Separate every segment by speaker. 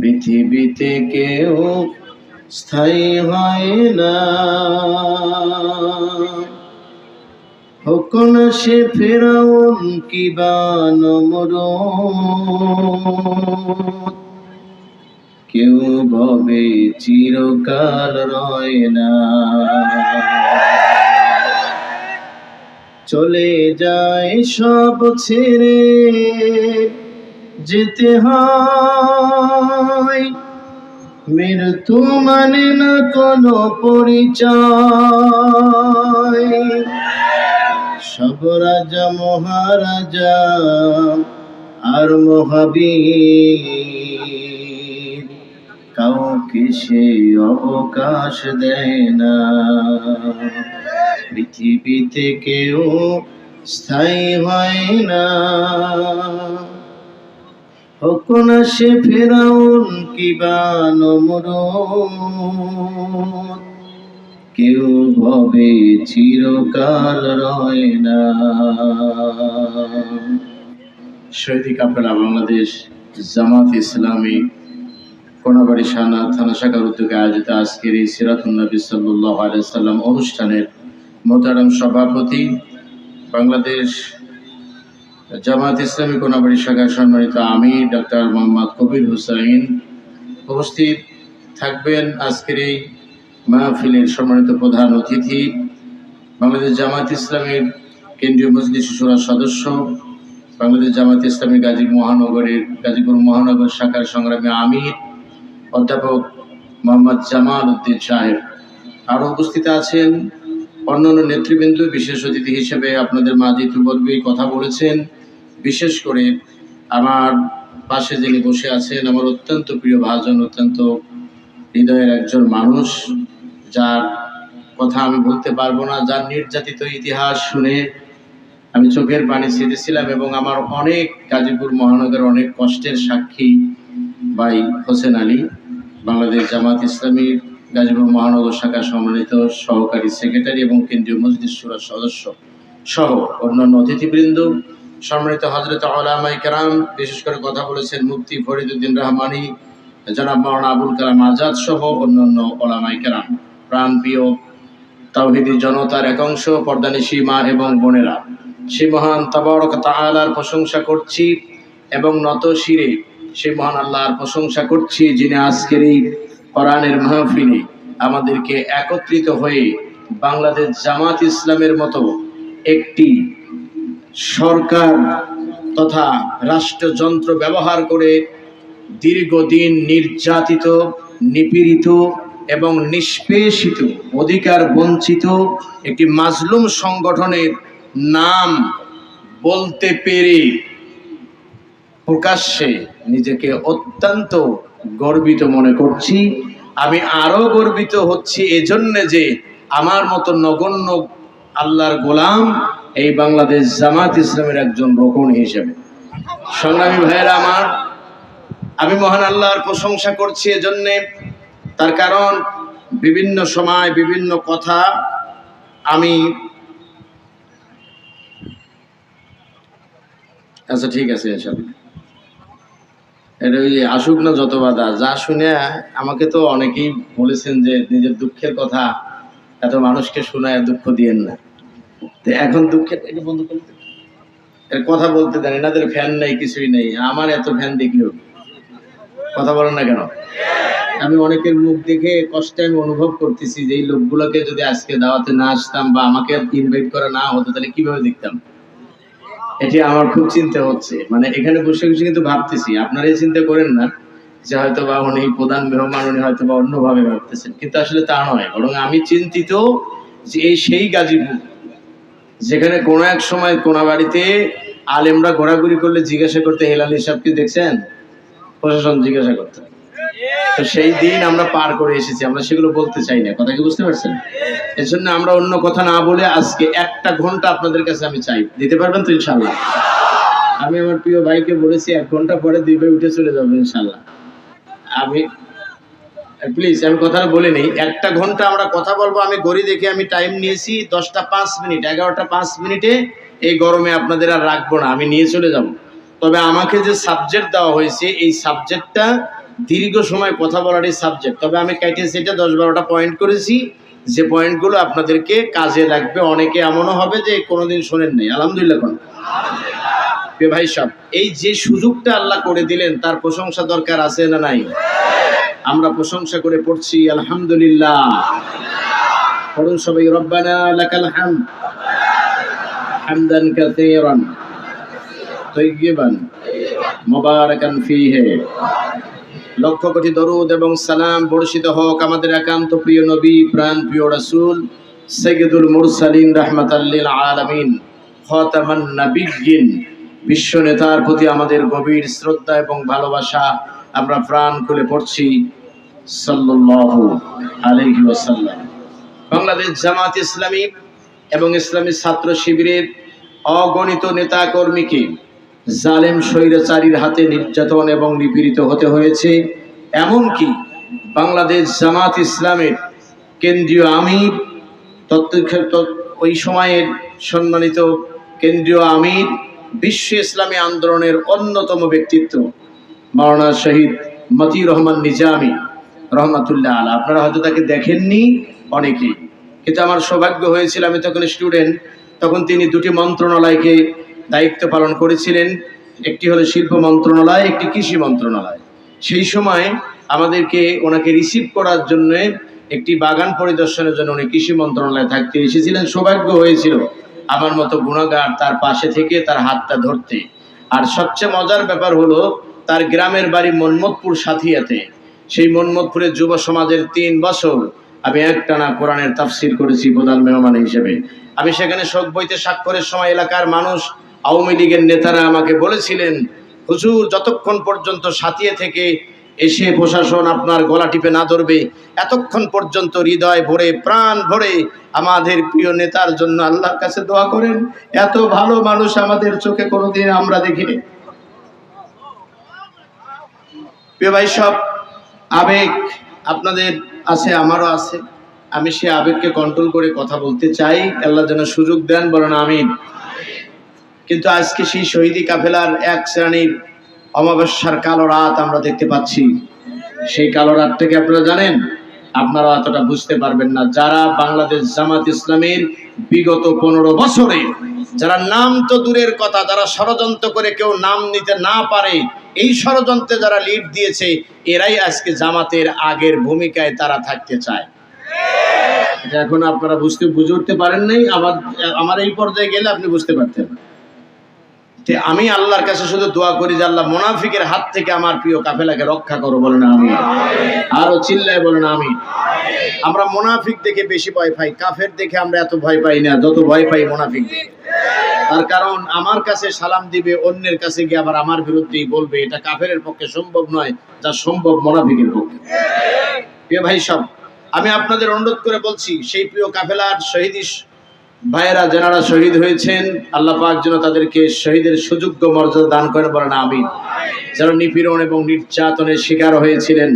Speaker 1: পৃথিবীতে কেউ স্থায়ী হয় না, হোক না সে ফেরাউন কিবা নমরুদ, কেউ ভবে চিরকাল রয় না। চলে যায় সব ছেড়ে যেতে হয়, মৃত্যু মানে না কোনো পরিচয়। সব রাজা মহারাজা আর মহাবীর, কাউকে সে অবকাশ দেয় না। পৃথিবীতে কেউ স্থায়ী হয় না, হোক না সে ফেরাউন কিবা নমরুদ, কেউ ভবে চিরকাল রয় না। শহীদ কাফেলা বাংলাদেশ জামাত ইসলামী কোনাবাড়ি থানা শাখার উদ্যোগে আয়োজিত আজকের এই সিরাতুন নবী সাল্লাল্লাহু আলাইহি ওয়াসাল্লাম অনুষ্ঠানের মোহতারাম সভাপতি, বাংলাদেশ জামাত ইসলামী কোনাবাড়ি শাখার সম্মানিত আমির ডক্টর মোহাম্মদ কবির হুসাইন, উপস্থিত থাকবেন আজকের এই মাহফিলের সম্মানিত প্রধান অতিথি, বাংলাদেশ জামাত ইসলামীর কেন্দ্রীয় মজলিস শুরার সদস্য, বাংলাদেশ জামাত ইসলামী গাজীপুর মহানগর শাখার সংগ্রামী আমির অধ্যাপক মোহাম্মদ জামাল উদ্দিন সাহেব। আরও উপস্থিত আছেন অন্যান্য নেতৃবৃন্দ। বিশেষ অতিথি হিসেবে আপনাদের মাঝে ইতিপূর্বেই কথা বলেছেন। বিশেষ করে আমার পাশে যিনি বসে আছেন, আমার অত্যন্ত প্রিয় ভাজন, অত্যন্ত হৃদয়ের একজন মানুষ, যার কথা আমি বলতে পারবো না, যার নির্যাতিত ইতিহাস শুনে আমি চোখের পানি ছেড়েছিলাম, এবং আমার অনেক গাজীপুর মহানগরের অনেক কষ্টের সাক্ষী ভাই হোসেন আলী, বাংলাদেশ জামাত ইসলামীর গাজীপুর মহানগর শাখা সম্মানিত সহকারী সেক্রেটারি এবং কেন্দ্রীয় মজলিস শুরার সদস্য সহ অন্যান্য অতিথিবৃন্দ, সম্মানিত হযরত উলামায়ে কেরাম, বিশেষ করে কথা বলেছেন মুফতি ফরিদউদ্দীন রহমানী, জনাব মাওলানা আবুল কালাম আজাদ সহ অন্যান্য উলামায়ে কেরাম, প্রাণপ্রিয় তাওহীদি জনতার এক অংশ, পর্দানিশী মা এবং বোনেরা, সেই মহান তাবারক তাআলার প্রশংসা করছি এবং নত শিরে সেই মহান আল্লাহর প্রশংসা করছি, যিনি আজকের এই কোরআনের মাহফিলে আমাদেরকে একত্রিত হয়ে বাংলাদেশ জামাত ইসলামের মতো একটি সরকার তথা রাষ্ট্রযন্ত্র ব্যবহার করে দীর্ঘদিন নির্যাতিত, নিপীড়িত এবং নিষ্পেষিত, অধিকার বঞ্চিত একটি মাজলুম সংগঠনের নাম বলতে পেরে প্রকাশ্যে নিজেকে অত্যন্ত গর্বিত মনে করছি। আমি আরো গর্বিত হচ্ছি এজন্য যে আমার মতো নগণ্য আল্লাহর গোলাম এই বাংলাদেশ জামাত ইসলামের একজন রোকন হিসেবে। সংগ্রামী ভাইয়েরা আমার, আমি মহান আল্লাহর প্রশংসা করছি এজন্য, তার কারণ বিভিন্ন সময় বিভিন্ন কথা আমি আচ্ছা ঠিক আছে এসব এটা ওই আসুক না যত বাধা, যা শুনে আমাকে তো অনেকেই বলেছেন যে নিজের দুঃখের কথা এত মানুষকে শোনায় দুঃখ দিয়েন না। তো এখন দুঃখের এটা বন্ধ করতে এর কথা বলতে দেন, এনাদের ফ্যান নেই, কিছুই নেই, আমার এত ফ্যান দেখি হোক, কথা বলেন না কেন? আমি অনেকের মুখ দেখে কষ্টে আমি অনুভব করতেছি যে এই লোকগুলোকে যদি আজকে দাওয়াতে না আসতাম বা আমাকে ইনভাইট করা না হতো তাহলে কিভাবে দেখতাম, এটি আমার খুব চিন্তা হচ্ছে। মানে এখানে বসে বসে কিন্তু ভাবতেছি, আপনারা এই চিন্তা করেন না যে হয়তো বা উনি প্রধান মেহমান, উনি হয়তো বা অন্যভাবে ভাবতেছেন, কিন্তু আসলে তা নয়, বরং আমি চিন্তিত যে এই সেই গাজীপুর যেখানে কোনো এক সময় কোনাবাড়িতে আলেমরা ঘোরাঘুরি করলে জিজ্ঞাসা করতে হেলাল হিসাবকে দেখছেন, প্রশাসন জিজ্ঞাসা করতে। তো সেই দিন আমরা পার করে এসেছি, আমরা সেগুলো বলতে চাই না, কথা কি বুঝতে পারছেন? এর জন্য আমরা অন্য কথা না বলে আজকে 1 ঘন্টা আপনাদের কাছে আমি চাই, দিতে পারবেন তো ইনশাল্লাহ? আমি আমার প্রিয় ভাইকে বলেছি 1 ঘন্টা পরে দিবে উঠে চলে যাবে ইনশাল্লাহ। আমি প্লিজ, আমি কথাটা বলে নেই, 1 ঘন্টা আমরা কথা বলবো। আমি ঘড়ি দেখে আমি টাইম নিয়েছি 10টা 5 মিনিট, 11টা 5 মিনিটে এই গরমে আপনাদের আর রাখবো না, আমি নিয়ে চলে যাব। তবে আমাকে যে সাবজেক্ট দেওয়া হয়েছে এই সাবজেক্টটা দীর্ঘ সময় কথা বলারই সাবজেক্ট, তবে আমি কেটেছি এটা 10-12টা পয়েন্ট করেছি, যে পয়েন্টগুলো আপনাদেরকে কাজে লাগবে। অনেকে এমনও হবে যে কোনোদিন শোনেন নাই, আলহামদুলিল্লাহ কোন প্রিয় ভাই সব, এই যে সুযোগটা আল্লাহ করে দিলেন তার প্রশংসা দরকার আছে না নাই? আমরা প্রশংসা করে পড়ছি আলহামদুলিল্লাহ। পড়ুন সবাই, রব্বানা লাকাল হামদ হামদান কাসীরান তাইয়্যিবান মুবারাকান ফীহি। লক্ষ কোটি দরুদ এবং সালাম বর্ষিত হোক আমাদের একান্ত প্রিয় নবী, প্রাণ প্রিয় রাসূল, সাইয়্যিদুল মুরসালিন, রাহমাতাল লিল আলামিন, খাতামান নাবিয়্যিন, বিশ্ব নেতার প্রতি আমাদের গভীর শ্রদ্ধা এবং ভালোবাসা। আমরা প্রাণ খুলে পড়ছি সাল্লাল্লাহু আলাইহি ওয়াসাল্লাম। বাংলাদেশ জামাত ইসলামী এবং ইসলামী ছাত্র শিবিরের অগণিত নেতা কর্মীকে জালেম স্বৈরাচারীর হাতে নির্যাতন এবং নিপীড়িত হতে হয়েছে। এমনকি বাংলাদেশ জামাত ইসলামের কেন্দ্রীয় আমির, ওই সময়ের সম্মানিত কেন্দ্রীয় আমির, বিশ্ব ইসলামী আন্দোলনের অন্যতম ব্যক্তিত্ব মাওলানা শহীদ মতিউর রহমান নিজামী রহমাতুল্লাহ আলাইহি, আপনারা হয়তো তাকে দেখেননি অনেকেই, কিন্তু আমার সৌভাগ্য হয়েছিল, আমি তখন স্টুডেন্ট, তখন তিনি দুটি মন্ত্রণালয়কে দায়িত্ব পালন করেছিলেন। একটি হলো শিল্প মন্ত্রণালয়, একটি কৃষি মন্ত্রণালয়। সেই সময় আমাদেরকে ওনাকে রিসিভ করার জন্য একটি বাগান পরিদর্শনের জন্য উনি কৃষি মন্ত্রণালয়ে থাকতে এসেছিলেন। সৌভাগ্য হয়েছিল আমার মতো গুণাগার তার পাশে থেকে তার হাতটা ধরতে। আর সবচেয়ে মজার ব্যাপার হলো তার গ্রামের বাড়ি মনমতপুর সাথিয়াতে। সেই মনমতপুরের যুব সমাজের 3 বছর আমি একটানা কোরআনের তাফসির করেছি প্রধান মেহমান হিসেবে। আমি সেখানে শোক বইতে স্বাক্ষরের সময় এলাকার মানুষ, আওয়ামী লীগের নেতারা আমাকে বলেছিলেন, হুজুর যতক্ষণ পর্যন্ত সাথিয়া থেকে এসে প্রশাসন আপনার গলা টিপে না ধরবে, এতক্ষণ পর্যন্ত হৃদয় ভরে প্রাণ ভরে আমাদের প্রিয় নেতার জন্য আল্লাহর কাছে দোয়া করেন। এত ভালো মানুষ আমাদের চোখে কোনোদিন আমরা দেখিনি। প্রিয় ভাই সব, আবেগ আপনাদের আছে, আমারও আছে। আমি সে আবেগকে কন্ট্রোল করে কথা বলতে চাই, আল্লাহ যেন সুযোগ দেন, বলেন আমিন। কিন্তু আজকে সেই শহীদি কাফেলার এক শ্রেণীর অমাবস্যার কালো রাত আমরা দেখতে পাচ্ছি। সেই কালো রাতটাকে আপনারা জানেন, আপনারা এতটা বুঝতে পারবেন না। যারা বাংলাদেশ জামাত ইসলামের বিগত 15 বছরে, যারা নাম তো দূরের কথা, যারা ষড়যন্ত্র করে কেউ নাম নিতে না পারে, এই ষড়যন্ত্রে যারা লিড দিয়েছে, এরাই আজকে জামাতের আগের ভূমিকায় তারা থাকতে চায়। এটা এখন আপনারা বুঝে উঠতে পারেন নাই। আমার এই পর্যায়ে গেলে আপনি বুঝতে পারতেন। আমি আল্লাহর কাছে শুধু দোয়া করি যে আল্লাহ মুনাফিকের হাত থেকে আমার প্রিয় কাফেলাকে রক্ষা করো, বলেন আমিন। আরো চিল্লায় বলেন আমিন। আমরা মুনাফিক দেখে বেশি ভয় পাই, কাফের দেখে আমরা এত ভয় পাই না যত ভয় পাই মুনাফিক দেখে। তার কারণ আমার কাছে সালাম দিবে, অন্যের কাছে গিয়ে আবার আমার বিরুদ্ধেই বলবে। এটা কাফেরের পক্ষে সম্ভব নয়, যা সম্ভব মুনাফিকের পক্ষে। প্রিয় ভাই সব, আমি আপনাদের অনুরোধ করে বলছি, সেই প্রিয় কাফেলার শহীদ ভাইয়েরা যারা শহীদ হয়েছেন, আল্লাহ পাক যেন তাদেরকে শহীদের সুযোগ্য মর্যাদা দান করেন, বলেন আমিন। যারা নিপীড়ন এবং নির্যাতনের শিকার হয়েছিলেন,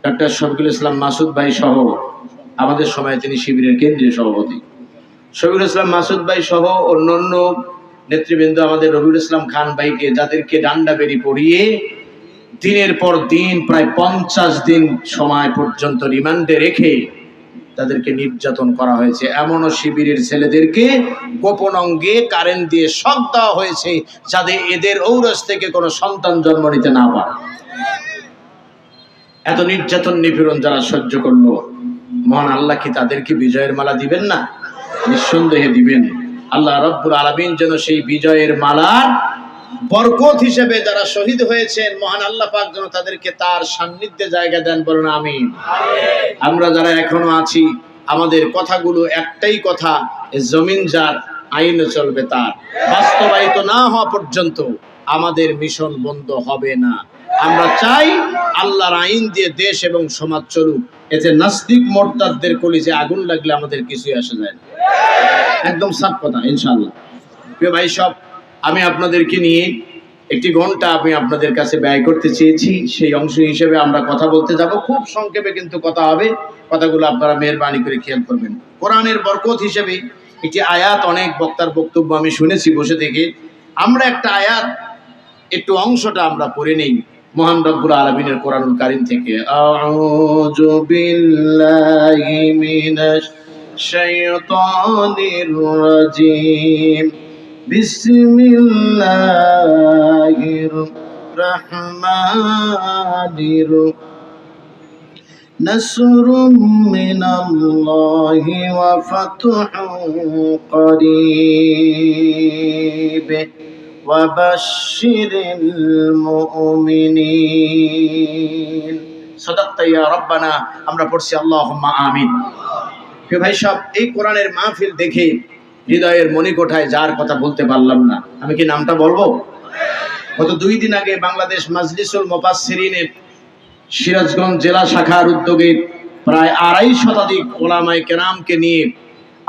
Speaker 1: ডক্টর শফিকুল ইসলাম মাসুদ ভাই সহ, আমাদের সময় তিনি শিবিরের কেন্দ্রীয় সভাপতি, শফিকুল ইসলাম মাসুদ ভাই সহ অন্যান্য নেতৃবৃন্দ, আমাদের রবিউল ইসলাম খান ভাইকে, যাদেরকে ডান্ডা বেরি পড়িয়ে দিনের পর দিন প্রায় 50 দিন সময় পর্যন্ত রিমান্ডে রেখে তাদেরকে নির্যাতন করা হয়েছে। এমনও শিবিরের ছেলেদেরকে গোপন অঙ্গে কারেন্ট দিয়ে শক দেওয়া হয়েছে, যাতে এদের ঔরস থেকে কোনো সন্তান জন্ম নিতে না পারে। এত নির্যাতন নিপীড়ন যারা সহ্য করলো, মহান আল্লাহ কি তাদেরকে বিজয়ের মালা দিবেন না? নিঃসন্দেহে দিবেন। আল্লাহ রব্বুল আলামিন যেন সেই বিজয়ের মালার বরকত হিসেবে যারা শহীদ হয়েছেন, মহান আল্লাহ পাক যেন তাদেরকে তার সান্নিধ্যে জায়গা দেন, বলুন আমিন। আমরা যারা এখনো আছি, আমাদের কথাগুলো একটাই কথা, জমিন যার আইন চলবে তার, বাস্তবায়িত না হওয়া পর্যন্ত আমাদের মিশন বন্ধ হবে না। আমরা চাই আল্লাহর আইন দিয়ে দেশ এবং সমাজ চলুক। এতে নাস্তিক মোরতাদদের কলিজে আগুন লাগলে আমাদের কিছুই আসে যায় না। একদম সাফ কথা, ইনশাআল্লাহ। প্রিয় ভাই সব, আমি আপনাদেরকে নিয়ে 1 ঘন্টা আমি আপনাদের কাছে ব্যয় করতে চেয়েছি। সেই অংশ হিসেবে আমরা কথা বলতে যাব, খুব সংক্ষেপে কিন্তু কথা হবে। কথাগুলো আপনারা মেহেরবানি করে খেয়াল করবেন। কোরআনের বরকত হিসেবে একটি আয়াত, অনেক বক্তার বক্তব্য আমি শুনেছি বসে থেকে, আমরা একটা আয়াত একটু অংশটা আমরা পড়ে নেই। মহান রব্বুল আলামিনের কোরআনুল কারীম থেকে আউযু বিল্লাহি মিনাশ শাইতানির রাজীম বিসমিল্লাহির রহমানির নাসরুম মিনাল্লাহি ওয়া ফাতহুন করিব ওয়াবাশশিরিল মুমিনিন। সাদাক্তা ইয়া রাব্বানা। আমরা পড়ছি আল্লাহুম্মা আমিন। হে ভাই সব, এই কোরআনের মাহফিল দেখে হৃদয়ের মণিকোঠায় যার কথা বলতে পারলাম না, আমি কি নামটা বলবো? গত 2 দিন আগে বাংলাদেশ মাজলিসুল মুফাসসিরিনের সিরাজগঞ্জ জেলা শাখার উদ্যোগে প্রায় 2.5 শতাধিক ওলামায়ে কেরামকে নিয়ে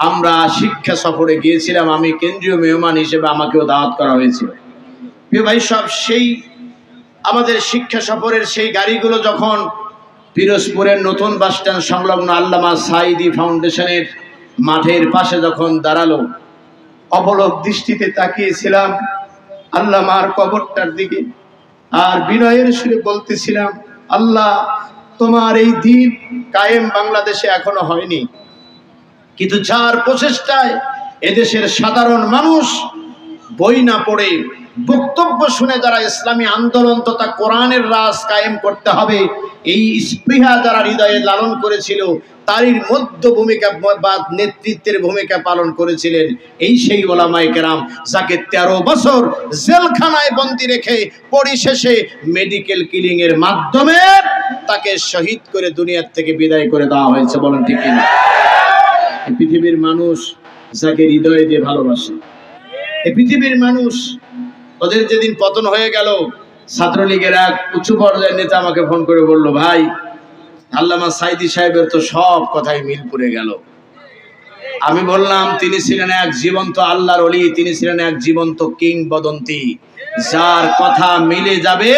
Speaker 1: আমরা শিক্ষা সফরে গিয়েছিলাম। আমি কেন্দ্রীয় মেহমান হিসেবে আমাকেও দাওয়াত করা হয়েছিল। প্রিয় ভাই সব, সেই আমাদের শিক্ষা সফরের সেই গাড়িগুলো যখন পিরোজপুরের নতুন বাসস্ট্যান্ড সংলগ্ন আল্লামা সাঈদী ফাউন্ডেশনের মাঠের পাশে যখন দাঁড়ালো, অপলক দৃষ্টিতে তাকিয়েছিলাম আল্লামার কবরটার দিকে, আর বিনয়ের সুরে বলতেছিলাম, আল্লাহ, তোমার এই দিন কায়েম বাংলাদেশে এখনো হয়নি, কিন্তু যার প্রচেষ্টায় এদেশের সাধারণ মানুষ বই না পড়ে বক্তব্য শুনে যারা ইসলামী আন্দোলন তথা কোরআনের রাজ কায়েম করতে হবে, এই স্পৃহা যারা হৃদয়ে লালন করেছিল, তারই মধ্য ভূমিকা বা নেতৃত্বের ভূমিকা পালন করেছিলেন এই সেই ওলামায়ে কেরাম, যাকে 13 বছর জেলখানায় বন্দী রেখে পরিশেষে মেডিকেল কিলিং এর মাধ্যমে তাকে শহীদ করে দুনিয়ার থেকে বিদায় করে দেওয়া হয়েছে। বলেন ঠিক কিনা? পৃথিবীর মানুষ যাকে হৃদয় দিয়ে ভালোবাসে, এই পৃথিবীর মানুষ, ওদের যেদিন পতন হয়ে গেল, ছাত্রলীগের এক উচ্চ পর্যায়ের নেতা আমাকে ফোন করে বলল, ভাই, আল্লামা সাঈদী সাহেবের তো সব কথাই মিল পড়ে গেল। আমি বললাম, তিনি ছিলেন এক জীবন্ত আল্লাহর ওলি, তিনি ছিলেন এক জীবন্ত কিংবদন্তি, যার কথা মিলে যাবে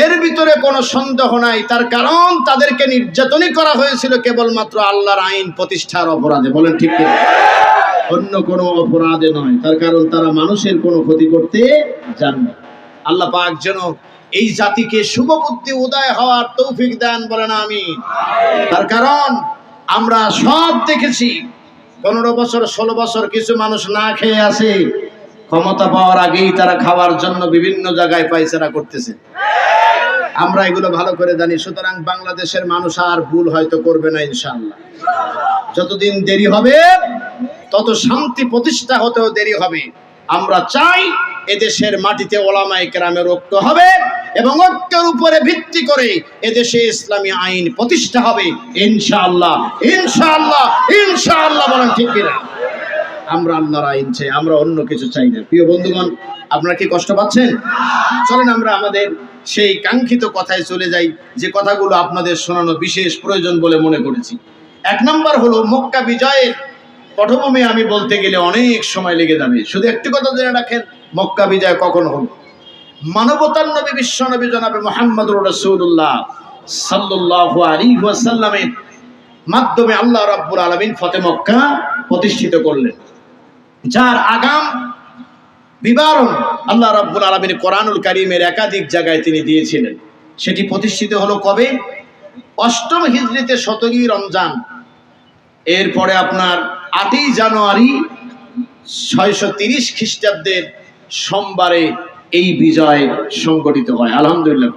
Speaker 1: এর ভিতরে কোনো সন্দেহ নাই। তার কারণ তাদেরকে নির্যাতনই করা হয়েছিল কেবলমাত্র আল্লাহর আইন প্রতিষ্ঠার অপরাধে। বলেন ঠিক কি? অন্য কোনো অপরাধে নয়। তার কারণ তারা মানুষের কোনো ক্ষতি করতে জানে না। আল্লাহ পাক যেন এই জাতিকে শুভ বুদ্ধি উদয় হওয়ার তৌফিক দেন। বলেন আমিন। তার কারণ আমরা সব দেখেছি, 15 বছর 16 বছর কিছু মানুষ না খেয়ে আছে, ক্ষমতা পাওয়ার আগেই তারা খাওয়ার জন্য বিভিন্ন জায়গায় পায়চারা করতেছে। আমরা এগুলো ভালো করে জানি। সুতরাং বাংলাদেশের মানুষ আর ভুল হয়তো করবে না ইনশাআল্লাহ। যতদিন দেরি হবে তত শান্তি প্রতিষ্ঠা হতেও দেরি হবে। আমরা চাই এদেশের মাটিতে ওলামায়ে কেরামের ঐক্য হবে এবং ঐক্যের উপরে ভিত্তি করে এদেশে ইসলামী আইন প্রতিষ্ঠা হবে ইনশাআল্লাহ, ইনশাআল্লাহ, ইনশাআল্লাহ। বলেন ঠিক কিনা? আমরা আল্লাহর আইন চাই, আমরা অন্য কিছু চাই না। প্রিয় বন্ধুগণ, আপনারা কি কষ্ট পাচ্ছেন? চলেন আমরা আমাদের সেই কাঙ্ক্ষিত কথায় চলে যাই, যে কথাগুলো আপনাদের শোনানো বিশেষ প্রয়োজন বলে মনে করেছি। 1 নম্বর হলো মক্কা বিজয়ের পটভূমি। আমি বলতে গেলে অনেক সময় লেগে যাবে। শুধু একটি কথা জেনে রাখেন, মক্কা বিজয় কখন হলো? মানবতার নবী বিশ্ব নবী জনাবে মুহাম্মদুর রাসূলুল্লাহ সাল্লাল্লাহু আলাইহি ওয়াসাল্লামের মাধ্যমে আল্লাহ রাব্বুল আলামিন ফতে মক্কা প্রতিষ্ঠিত করলেন, যার আগাম বিবরণ আল্লাহ রাব্বুল আলামিন কোরআনুল কারীমের একাধিক জায়গায় তিনি দিয়েছিলেন। সেটি প্রতিষ্ঠিত হলো কবে? 8ম হিজরিতে 17ই রমজান, এরপরে আপনার 8ই জানুয়ারি 630 খ্রিস্টাব্দের সোমবারে এই বিজয় সংগঠিত হয়। আলহামদুলিল্লাহ।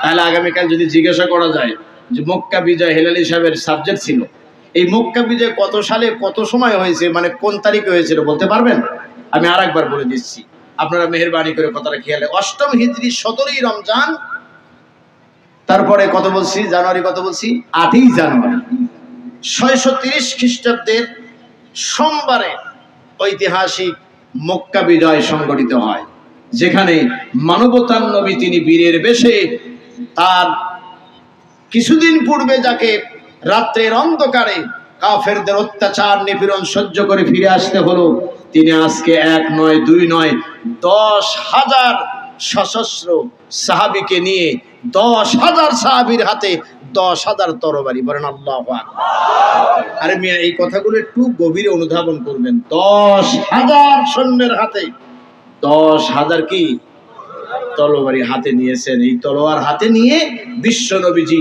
Speaker 1: তাহলে আগামীকাল যদি জিজ্ঞাসা করা যায় যে মক্কা বিজয় হেলালি সাহেবের সাবজেক্ট ছিল, এই মক্কা বিজয় কত সালে কত সময় হয়েছে, মানে কোন তারিখে হয়েছিল বলতে পারবেন? আমি আরেকবার বলে দিচ্ছি, আপনারা মেহেরবানি করে কথাটা খেয়ালে। 8ম হিজরি 17ই রমজান, তারপরে কত বলছি? জানুয়ারি কত বলছি? 8ই জানুয়ারি 630 খ্রিস্টাব্দের সোমবারে ঐতিহাসিক মক্কা বিজয় সংগঠিত হয়, যেখানে মানবতার নবী তিনি বীরের বেশে তার কিছুদিন পূর্বে যাকে রাত্রের অন্ধকারে কাফেরদের অত্যাচার নিপীড়ন সহ্য করে ফিরে আসতে হলো, তিনি আজকে 1 নয় 2 নয় 10,000 সশস্ত্র সাহাবীকে নিয়ে 10,000 সাহাবীর হাতে 10,000 তরবারি। বলেন আল্লাহু আকবার। আরে মিয়া, এই কথাগুলো একটু গভীরে অনুধাবন করবেন। 10,000 সৈন্যের হাতে 10,000 কি তলোয়ারি হাতে নিয়েছেন। এই তলোয়ার হাতে নিয়ে বিশ্ব নবীজি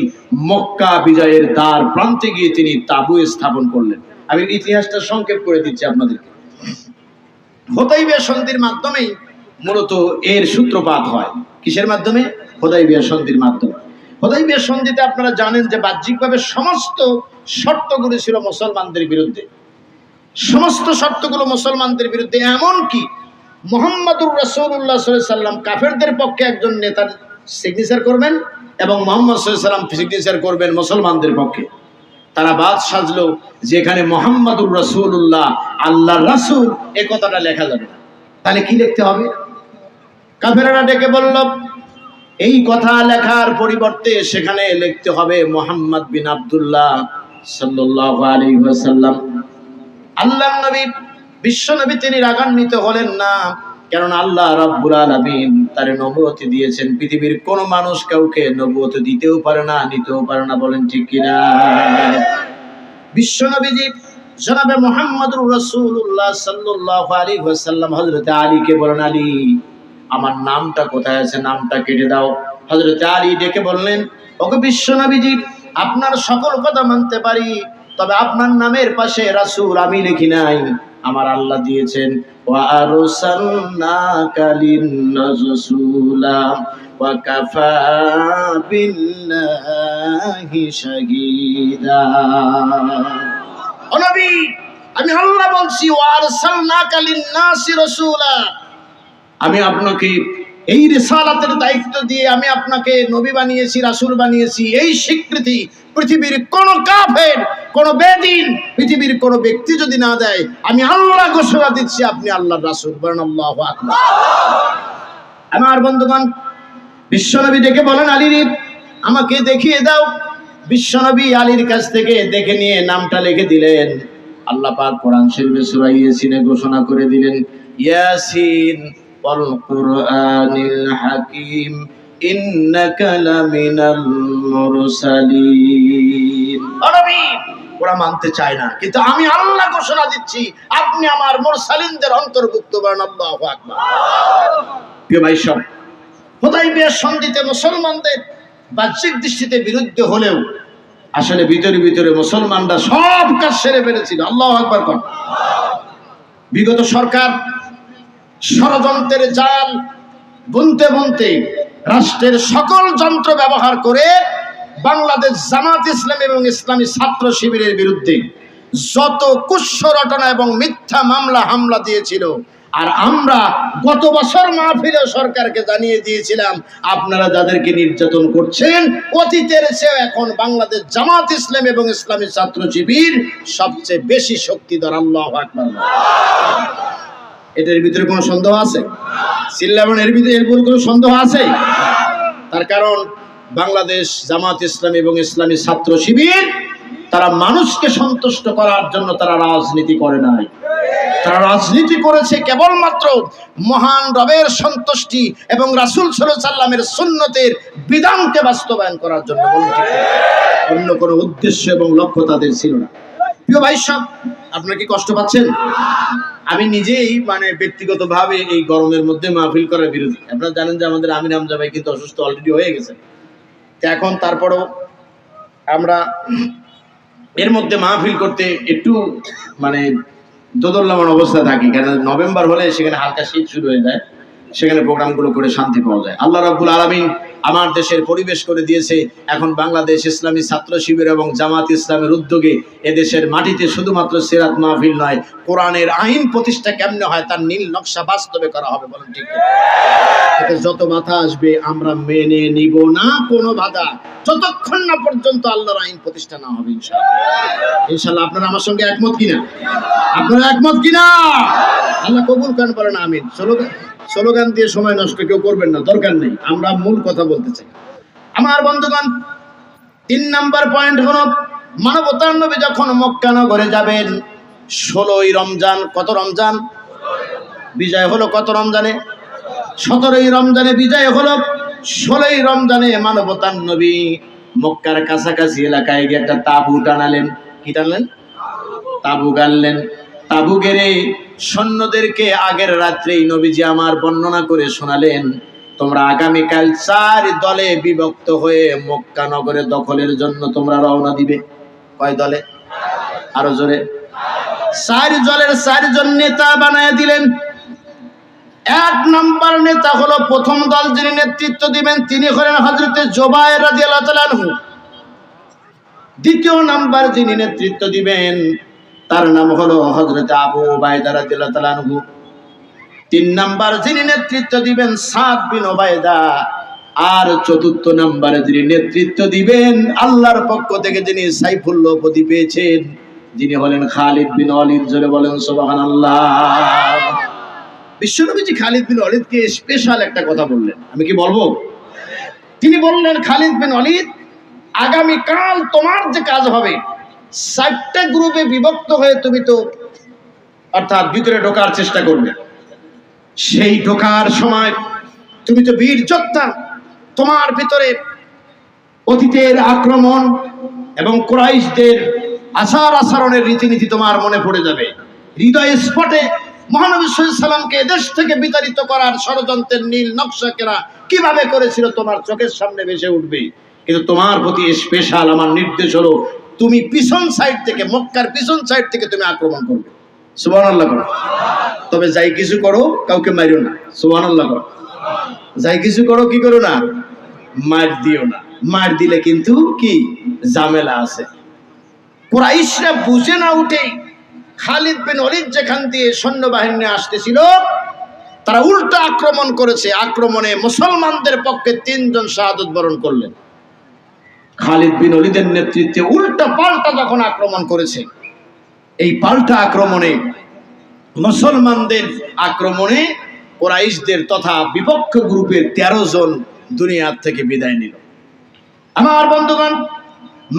Speaker 1: মক্কা বিজয়ের দ্বার প্রান্তে গিয়ে তিনি তাঁবু স্থাপন করলেন। আমি ইতিহাসটা সংক্ষেপ করে দিচ্ছি আপনাদেরকে। হুদাইবিয়া সন্ধির মাধ্যমেই মূলত এর সূত্রপাত হয়। কিসের মাধ্যমে? হুদাইবিয়া সন্ধির মাধ্যমে। হুদাইবিয়া সন্ধিতে আপনারা জানেন যে বাহ্যিকভাবে সমস্ত শর্তগুলো ছিল মুসলমানদের বিরুদ্ধে, সমস্ত শর্তগুলো মুসলমানদের বিরুদ্ধে। এমনকি মুহাম্মদুর রাসূলুল্লাহ সাল্লাল্লাহু আলাইহি ওয়াসাল্লাম কাফেরদের পক্ষে একজন নেতার সিগনেচার করবেন এবং মুহাম্মদ সাল্লাল্লাহু আলাইহি ওয়াসাল্লাম সিগনেচার করবেন মুসলমানদের পক্ষে। তারা বাদ সাজলো যে এখানে মুহাম্মদুর রাসূলুল্লাহ আল্লাহর রাসূল এই কথাটা লেখা যাবে না। তাহলে কি লিখতে হবে? কাফেররা ডেকে বলল এই কথা লেখার পরিবর্তে সেখানে লিখতে হবে মুহাম্মদ বিন আব্দুল্লাহ সাল্লাল্লাহু আলাইহি ওয়াসাল্লাম। আল্লাহর নবী বিশ্ব নবী তিনি রাগান্বিত হলেন না, কারণ আল্লাহ রাব্বুল আলামিন তার নবুয়ত দিয়েছেন। পৃথিবীর কোন মানুষ কাউকে নবুয়ত দিতেও পারে না, নিতেও পারে না। বলেন ঠিক কিনা? বিশ্ব নবীজি জনাবে মুহাম্মদুর রাসূলুল্লাহ সাল্লাল্লাহু আলাইহি ওয়াসাল্লাম হযরত আলীকে বলেন, আলী আমার নামটা কোথায় আছে? নামটা কেটে দাও। হযরত আলী ডেকে বললেন, ওগো বিশ্ব নবীজি, আপনার সকল কথা মানতে পারি, তবে আপনার নামের পাশে রাসূল আমি লিখি নাই, আমার আল্লাহ দিয়েছেন। ওয়া আরসালনাকা লিন-রাসূলা ওয়া কাফা বিল্লাহি শাহীদা। ও নবী, আমি আল্লাহ বলছি, ওয়া আরসালনাকা লিন-নাসি রাসূলা, আমি আপনাকে এই রিসালাতের দায়িত্ব দিয়ে আমি আপনাকে নবী বানিয়েছি, রাসূল বানিয়েছি। এই স্বীকৃতি পৃথিবীর কোন কাফের, কোন বেদিন, পৃথিবীর কোন ব্যক্তি যদি না দেয়, আমি আল্লাহ ঘোষণা দিচ্ছি আপনি আল্লাহর রাসূল। বলেন আল্লাহু আকবার। আমার বন্ধুগণ, বিশ্বনবী ডেকে বলেন, আলী রে আমাকে দেখিয়ে দাও। বিশ্বনবী আলীর কাছ থেকে দেখে নিয়ে নামটা লিখে দিলেন। আল্লাহ পাক কোরআন শরীফে সূরা ইয়াসিনে ঘোষণা করে দিলেন, ইয়াসিন ওয়াল কুরআনিল হাকীম ইন্নাকা লামিনাল মুরসালিন। নবী ওরা মানতে চায় না, কিন্তু আমি আল্লাহ ঘোষণা দিচ্ছি আপনি আমার মুরসালিনদের অন্তর্ভুক্ত। বলেন আল্লাহু আকবার। প্রিয় ভাই সব, হুদাইবিয়া সন্ধিতে মুসলমানদের বাহ্যিক দৃষ্টিতে বিরুদ্ধে হলেও আসলে ভিতরে ভিতরে মুসলমানরা সব কাজ সেরে ফেলেছিল। আল্লাহু আকবার কোন। বিগত সরকার ষড়যন্ত্রের জাল বুনতে বুনতে রাষ্ট্রের সকল যন্ত্র ব্যবহার করে বাংলাদেশ জামাত ইসলামী এবং ইসলামী ছাত্র শিবিরের বিরুদ্ধে যত কুৎস রটনা এবং মিথ্যা মামলা হামলা দিয়েছিল, আর আমরা গত বছর মাহফিলে সরকারকে জানিয়ে দিয়েছিলাম আপনারা যাদেরকে নির্যাতন করছেন, অতীতের চেয়ে এখন বাংলাদেশ জামাত ইসলামী এবং ইসলামী ছাত্র শিবির সবচেয়ে বেশি শক্তিধর। আল্লাহু আকবার। এটার ভিতরে কোনো সন্দেহ আছে? চিল্লাবেন, এর ভিতরে এর কোনো সন্দেহ আছে? তার কারণ বাংলাদেশ জামাত ইসলামী এবং ইসলামী ছাত্র শিবির তারা মানুষকে সন্তুষ্ট করার জন্য তারা রাজনীতি করে নাই। তারা রাজনীতি করেছে কেবলমাত্র মহান রবের সন্তুষ্টি এবং রাসূল সাল্লাল্লাহু আলাইহি সাল্লামের সুন্নতের বিধানকে বাস্তবায়ন করার জন্য। অন্য কোনো উদ্দেশ্য এবং লক্ষ্য তাদের ছিল না। প্রিয় ভাই সব, আপনারা কি কষ্ট পাচ্ছেন? আমি নিজেই ব্যক্তিগতভাবে এই গরমের মধ্যে মাহফিল করার বিরোধী। আপনারা জানেন যে আমাদের আমির হামজা ভাই কিন্তু অসুস্থ অলরেডি হয়ে গেছে। এখন তারপরেও আমরা এর মধ্যে মাহফিল করতে একটু দোদুল্যমান অবস্থায় থাকি, কারণ নভেম্বর হলে সেখানে হালকা শীত শুরু হয়ে যায়, সেখানে প্রোগ্রামগুলো করে শান্তি পাওয়া যায়। আল্লাহ রাব্বুল আলামিন আমার দেশের পরিবেশ করে দিয়েছে। এখন বাংলাদেশ ইসলামী ছাত্র শিবির এবং জামাত ইসলামের উদ্যোগে এদেশের মাটিতে শুধুমাত্র সিরাত মাহফিল নয়, কোরআনের আইন প্রতিষ্ঠা কেমনে হয় তার নীল নকশা বাস্তবে করা হবে। বলেন ঠিক? এতে যত বাধা আসবে আমরা মেনে নিব না কোনো বাধা, যতক্ষণ না পর্যন্ত আল্লাহর আইন প্রতিষ্ঠা না হবে। ইনশাআল্লাহ। ইনশাআল্লাহ। আপনারা আমার সঙ্গে একমত কিনা? আপনারা একমত কিনা? আল্লাহ কবুল করেন, বলেন আমিন। স্লোগান দিয়ে সময় নষ্ট কেউ করবেন না, দরকার নেই। আমরা মূল কথা বলতে চাই। আমার বন্ধুগণ, ৩ নাম্বার পয়েন্ট হলো মানবতার নবী যখন মক্কা নগরে যাবেন ১৬ই রমজান। কত রমজান? বিজয় হলো কত রমজানে? ১৭ই রমজানে বিজয় হলো। ১৬ই রমজানে মানবতার নবী মক্কার কাছাকাছি এলাকায় গিয়ে একটা তাঁবু টানালেন। কি টানলেন? তাঁবু গাড়লেন। তাঁবু গেড়ে সৈন্যদেরকে আগের রাত্রেই নবীজি আমার বর্ণনা করে শোনালেন, তোমরা আগামীকাল 4 দলে বিভক্ত হয়ে মক্কা নগরে দখলের জন্য তোমরা রওনা দিবে। কয় দলে? আরো জোরে। 4 দলের 4 জন নেতা বানায় দিলেন। 1 নাম্বার নেতা হলো প্রথম দল, যিনি নেতৃত্ব দিবেন তিনি হলেন হযরতে জুবায়ের রাদিয়াল্লাহু তাআলা আনহু। দ্বিতীয় নাম্বার যিনি নেতৃত্ব দিবেন তার নাম হলো হযরতে আবু উবাইদা রাদিয়াল্লাহু তাআলা আনহু। 3 নাম্বার যিনি নেতৃত্ব দিবেন সাদ বিন উবাইদা। আর ৪র্থ নাম্বারে যিনি নেতৃত্ব দিবেন আল্লাহর পক্ষ থেকে যিনি সাইফুল্লাহ উপাধি পেয়েছেন, যিনি হলেন খালিদ বিন ওয়ালিদ। জোরে বলেন সুবহানাল্লাহ। বিশ্বনবীজি খালিদ বিন ওয়ালিদকে স্পেশাল একটা কথা বললেন। আমি কি বলবো? তিনি বললেন, খালিদ বিন ওয়ালিদ, আগামী কাল তোমার যে কাজ হবে 4টা গ্রুপে বিভক্ত হয়ে তুমি তো অর্থাৎ ভিতরে ঢোকার চেষ্টা করবে। সেই ঢোকার সময় তুমি তো বীর যোদ্ধা, তোমার ভিতরে অতীতের আক্রমণ এবং কুরাইশদের আচার আচরণের রীতিনীতি তোমার মনে পড়ে যাবে। হৃদয় স্পটে মহানবী সাল্লাল্লাহু আলাইহি সাল্লামকে এদেশ থেকে বিতাড়িত করার ষড়যন্ত্রের নীল নকশাকেরা কিভাবে করেছিল তোমার চোখের সামনে ভেসে উঠবে। কিন্তু তোমার প্রতি স্পেশাল আমার নির্দেশ হলো, তুমি পিছন সাইড থেকে, মক্কার পিছন সাইড থেকে তুমি আক্রমণ করবে। সুবহানাল্লাহ করো। তবে যাই কিছু করো কাউকে মারিও না। সুবহানাল্লাহ করো। যাই কিছু করো কি করো না, মার দিও না। মার দিলে কিন্তু কি ঝামেলা আছে। কুরাইশরা বুঝে না উঠেই খালিদ বিন ওয়ালিদ যেখান দিয়ে সৈন্যবাহিনী নিয়ে আসতেছিল, তারা উল্টা আক্রমণ করেছে। আক্রমণে মুসলমানদের পক্ষে 3 জন শাহাদাত বরণ করলেন। খালিদ বিন ওয়ালিদের নেতৃত্বে উল্টা পাল্টা যখন আক্রমণ করেছে, এই পাল্টা আক্রমণে মুসলমানদের আক্রমণে কুরাইশদের তথা বিপক্ষ গ্রুপের 13 জন দুনিয়ার থেকে বিদায় নিল। আমার বন্ধুগণ,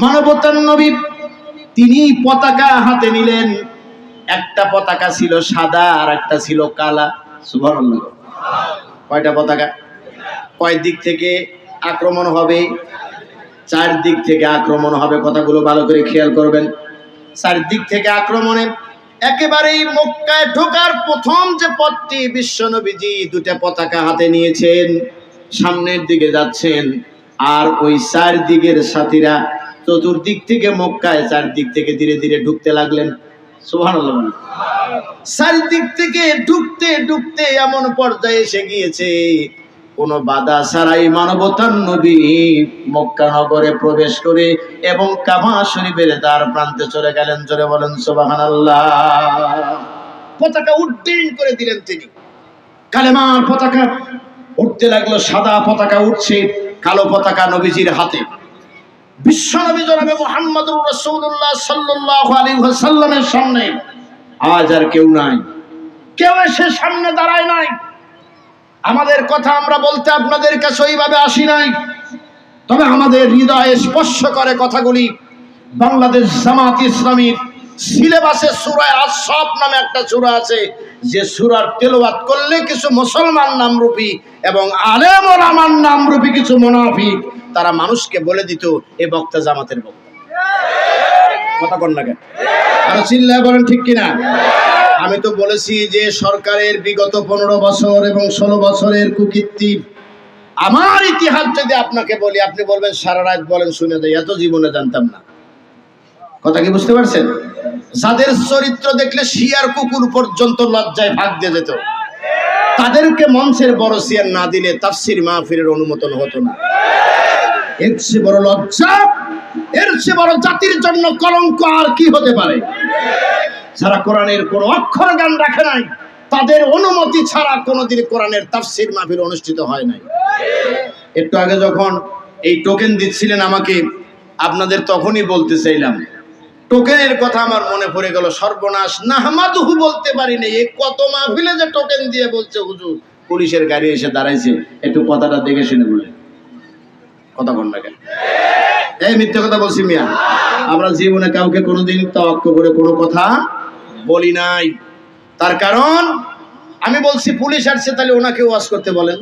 Speaker 1: মানবতার নবী তিনি পতাকা হাতে নিলেন। একটা পতাকা ছিল সাদা আর একটা ছিল কালা। সুবহানাল্লাহ। কয়টা পতাকা? কয় দিক থেকে আক্রমণ হবে? 4 দিক থেকে আক্রমণ হবে। কথাগুলো ভালো করে খেয়াল করবেন। 4 দিক থেকে আক্রমণে একেবারেই মক্কায় ঢোকার প্রথম যে পথটি, বিশ্বনবীজি 2টা পতাকা হাতে নিয়েছেন, সামনের দিকে যাচ্ছেন। আর ওই 4 দিকের সাথীরা চতুর্দিক থেকে মক্কায় 4 দিক থেকে ধীরে ধীরে ঢুকতে লাগলেন। সুবহানাল্লাহ। 4 দিক থেকে ঢুকতে ঢুকতে এমন পর্যায়ে এসে গিয়েছে, কোনো বাধা ছাড়াই মানবতার নবী মক্কা নগরে প্রবেশ করে এবং কাবা শরীফের দ্বার প্রান্তে চলে গেলেন। জোরে বলেন সুবহানাল্লাহ। পতাকা উড্ডীন করে দিলেন তিনি। কালেমার পতাকা উঠতে লাগলো। সাদা পতাকা উঠছে, কালো পতাকা নবীজির হাতে। বিশ্বনবী জনাবে মুহাম্মদুর রাসূলুল্লাহ সাল্লাল্লাহু আলাইহি ওয়াসাল্লামের সামনে আজ আর কেউ নাই। কেউ এসে সামনে দাঁড়ায় নাই। আমাদের কথা আমরা বলতে আপনাদের কাছে ওইভাবে আসি নাই, তবে আমাদের হৃদয়ে স্পর্শ করে কথাগুলি। বাংলাদেশ জামাত ইসলামীর সিলেবাসে সূরা আস-সাফ নামে একটা সূরা আছে, যে সূরার তেলাওয়াত করলে কিছু মুসলমান নামরূপী এবং আলেম ওলামার নামরূপী কিছু মুনাফিক তারা মানুষকে বলে দিত এ বক্তা জামাতের বক্তা। কথা কোন লাগে? আর চিল্লায় বলেন ঠিক কিনা? আমি তো বলেছি যে সরকারের বিগত 15 বছর এবং 16 বছরের কুকীর্তি, আমার ইতিহাস যদি আপনাকে বলি আপনি বলবেন সারা রাত বলেন শুনে দেয়, এত জীবনে জানতাম না। কথা কি বুঝতে পারছেন? যাদের চরিত্র দেখলে শিয়ার কুকুর পর্যন্ত লজ্জায় ভাগ দিয়ে যেত, তাদেরকে মঞ্চের বড় চেয়ার না দিলে তাফসীর মাহফিলের অনুমোদন হতো না। এর চেয়ে বড় লজ্জা, এর চেয়ে বড় জাতির জন্য কলঙ্ক আর কি হতে পারে? যারা কোরআনের কোনো অক্ষর জ্ঞান রাখে নাই, তাদের অনুমতি ছাড়া কোনোদিন কোরআনের তাফসীর মাহফিল অনুষ্ঠিত হয় নাই। একটু আগে যখন এই টোকেন দিচ্ছিলেন আমাকে, আপনাদের তখনই বলতে চাইলাম, টোকেনের কথা আমার মনে পড়ে গেল। সর্বনাশ, নাহমাদুহু বলতে পারি না। এই কত মাহফিলে যে টোকেন দিয়ে বলছে হুজুর, পুলিশের গাড়ি এসে দাঁড়াইছে, একটু কথাটা দেখে শুনে বলেন। কথা কোন না কেন? এই মিথ্যা কথা বলছি মিয়া? আমরা জীবনে কাউকে কোনোদিন তাওয়াক্কুল করে কোনো কথা বলি নাই। তার কারণ আমি বলছি পুলিশ আসছে, তাহলে ওনাকে ওয়াজ করতে বলেন।